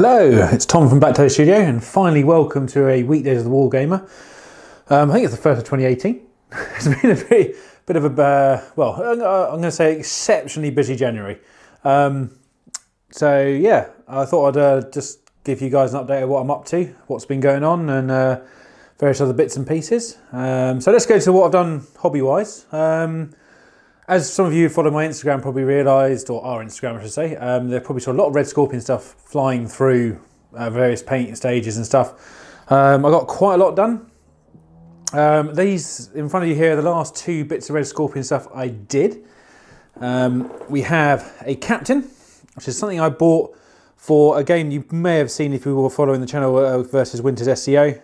Hello, it's Tom from BlackToad Studio, and finally welcome to a Weekdays of the Wargamer. I think it's the first of 2018. It's been a bit of a, I'm going to say exceptionally busy January. So yeah, I thought I'd just give you guys an update of what I'm up to, what's been going on, and various other bits and pieces. So let's go to what I've done hobby-wise. As some of you who follow my Instagram probably realised, or our Instagram I should say, they probably saw a lot of red scorpion stuff flying through various painting stages and stuff. I got quite a lot done. These in front of you here are the last two bits of red scorpion stuff I did. We have a captain, which is something I bought for a game you may have seen if you were following the channel, versus Winter's SEO.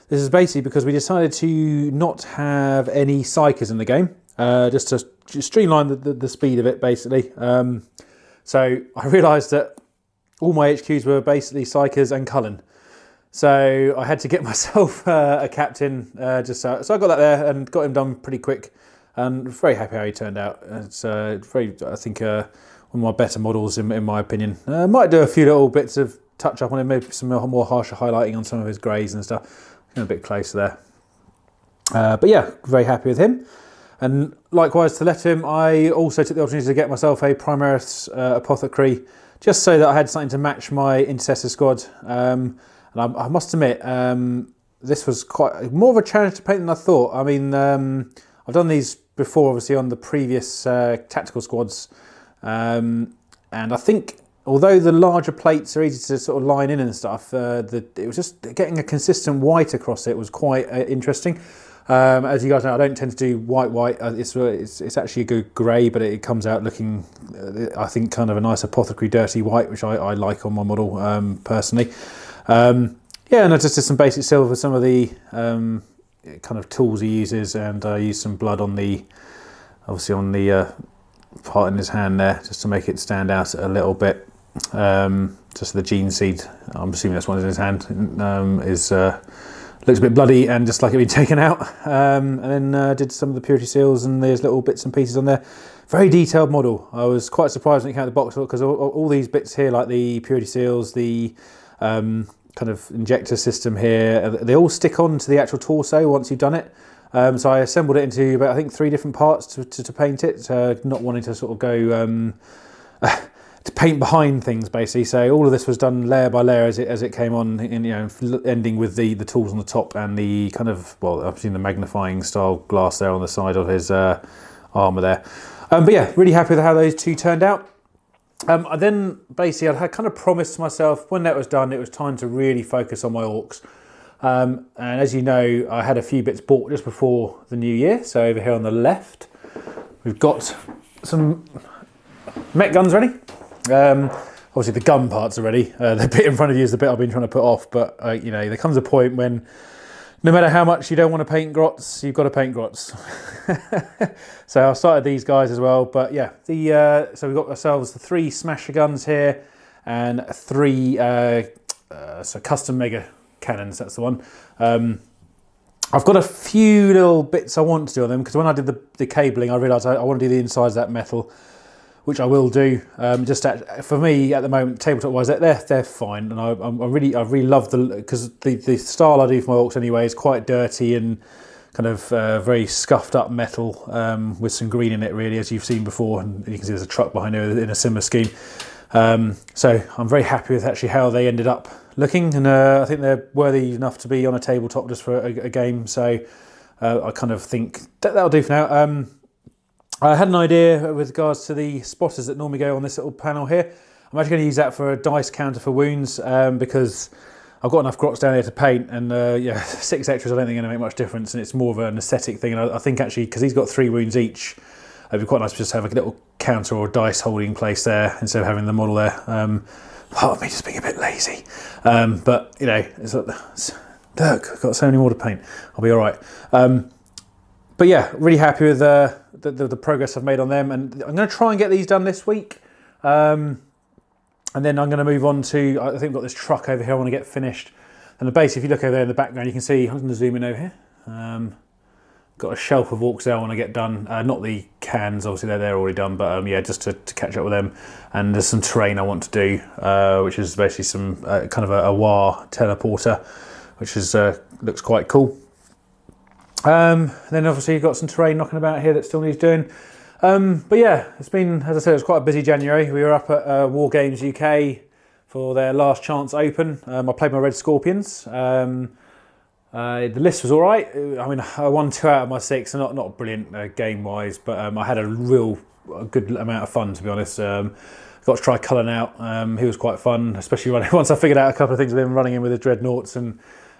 This is basically because we decided to not have any psychers in the game. Just to streamline the speed of it, basically. So I realised that all my HQs were basically psychers and Cullen. So I had to get myself a captain, so I got that there and got him done pretty quick. And very happy how he turned out. It's very, I think, one of my better models in my opinion. Might do a few little bits of touch up on him, maybe some more harsher highlighting on some of his greys and stuff. Getting a bit closer there. But yeah, very happy with him. And likewise to let him, I also took the opportunity to get myself a Primaris Apothecary, just so that I had something to match my Intercessor squad. And I must admit, this was quite more of a challenge to paint than I thought. I mean, I've done these before, obviously, on the previous tactical squads. And I think, although the larger plates are easy to sort of line in and stuff, it was just getting a consistent white across it was quite interesting. As you guys know, I don't tend to do white. It's actually a good grey, but it comes out looking, I think, kind of a nice apothecary dirty white, which I like on my model personally. Yeah, and I just did some basic silver for some of the kind of tools he uses, and I used some blood on the, obviously on the part in his hand there, just to make it stand out a little bit. Just the gene seed, I'm assuming that's one in his hand, looks a bit bloody and just like it had been taken out. And then did some of the purity seals and there's little bits and pieces on there. Very detailed model. I was quite surprised when it came out of the box because all these bits here, like the purity seals, the kind of injector system here, they all stick on to the actual torso once you've done it. So I assembled it into about, I think, 3 different parts to paint it, not wanting to sort of go to paint behind things, basically. So all of this was done layer by layer as it came on, ending with the tools on the top and the kind of, well, I've seen the magnifying style glass there on the side of his armour there. But yeah, really happy with how those two turned out. I then basically, I had kind of promised myself when that was done, it was time to really focus on my Orks. And as you know, I had a few bits bought just before the new year. So over here on the left, we've got some mech guns ready. Obviously the gun parts are ready. The bit in front of you is the bit I've been trying to put off, but there comes a point when no matter how much you don't want to paint grots, you've got to paint grots. So I started these guys as well, but yeah, so we've got ourselves the 3 smasher guns here and 3 so custom mega cannons, that's the one. I've got a few little bits I want to do on them because when I did the cabling, I realised I want to do the insides of that metal, which I will do. For me at the moment, tabletop wise, they're fine, and I really love because the style I do for my Orks anyway is quite dirty and kind of very scuffed up metal with some green in it, really, as you've seen before, and you can see there's a truck behind there in a similar scheme. So I'm very happy with actually how they ended up looking, and I think they're worthy enough to be on a tabletop just for a game. So I kind of think that'll do for now. I had an idea with regards to the spotters that normally go on this little panel here. I'm actually going to use that for a dice counter for wounds because I've got enough grots down here to paint, and 6 extras I don't think are going to make much difference, and it's more of an aesthetic thing. And I think actually, because he's got 3 wounds each, it'd be quite nice to just have a little counter or dice holding place there instead of having the model there. Part of me just being a bit lazy. But, it's like, look, I've got so many more to paint. I'll be all right. But yeah, really happy with the progress I've made on them, and I'm going to try and get these done this week. And then I'm going to move on to, I think I've got this truck over here I want to get finished. And the base, if you look over there in the background, you can see, I'm going to zoom in over here. got a shelf of Orks there I want to get done. Not the cans, obviously they're already done, but yeah, just to catch up with them. And there's some terrain I want to do, which is basically some kind of a war teleporter, which is looks quite cool. Then obviously you've got some terrain knocking about here that still needs doing. But yeah, it's been, as I said, it was quite a busy January. We were up at Wargames UK for their last chance open. I played my Red Scorpions. The list was all right. I mean, I won 2 out of my 6, so not brilliant game-wise, but I had a good amount of fun, to be honest. Got to try Cullen out. He was quite fun, especially once I figured out a couple of things with him running in with the dreadnoughts and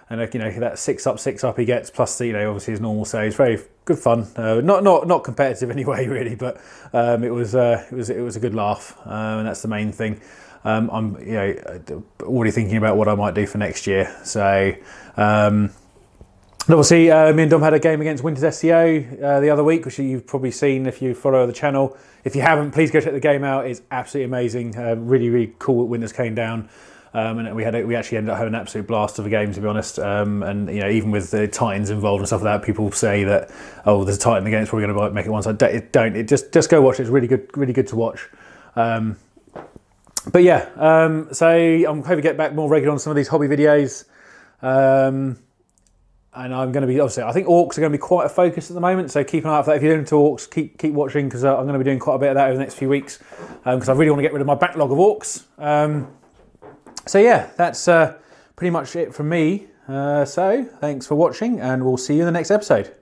you know, that 6 up he gets, plus you know, obviously his normal saves. Very good fun. Not competitive anyway, really, but it was a good laugh, and that's the main thing. I'm already thinking about what I might do for next year. So obviously, me and Dom had a game against Winters SEO the other week, which you've probably seen if you follow the channel. If you haven't, please go check the game out. It's absolutely amazing. Really cool that Winters came down. And we actually ended up having an absolute blast of a game, to be honest. And you know, even with the Titans involved and stuff like that, people say that, oh, there's a Titan in the game, it's probably going to make it one side. Don't. Just go watch it. It's really good to watch. But yeah, so I'm hoping to get back more regular on some of these hobby videos. And I'm going to be, obviously, I think Orks are going to be quite a focus at the moment, so keep an eye out for that. If you're into Orks, keep watching, because I'm going to be doing quite a bit of that over the next few weeks, because I really want to get rid of my backlog of Orks. So yeah, that's pretty much it from me. So thanks for watching, and we'll see you in the next episode.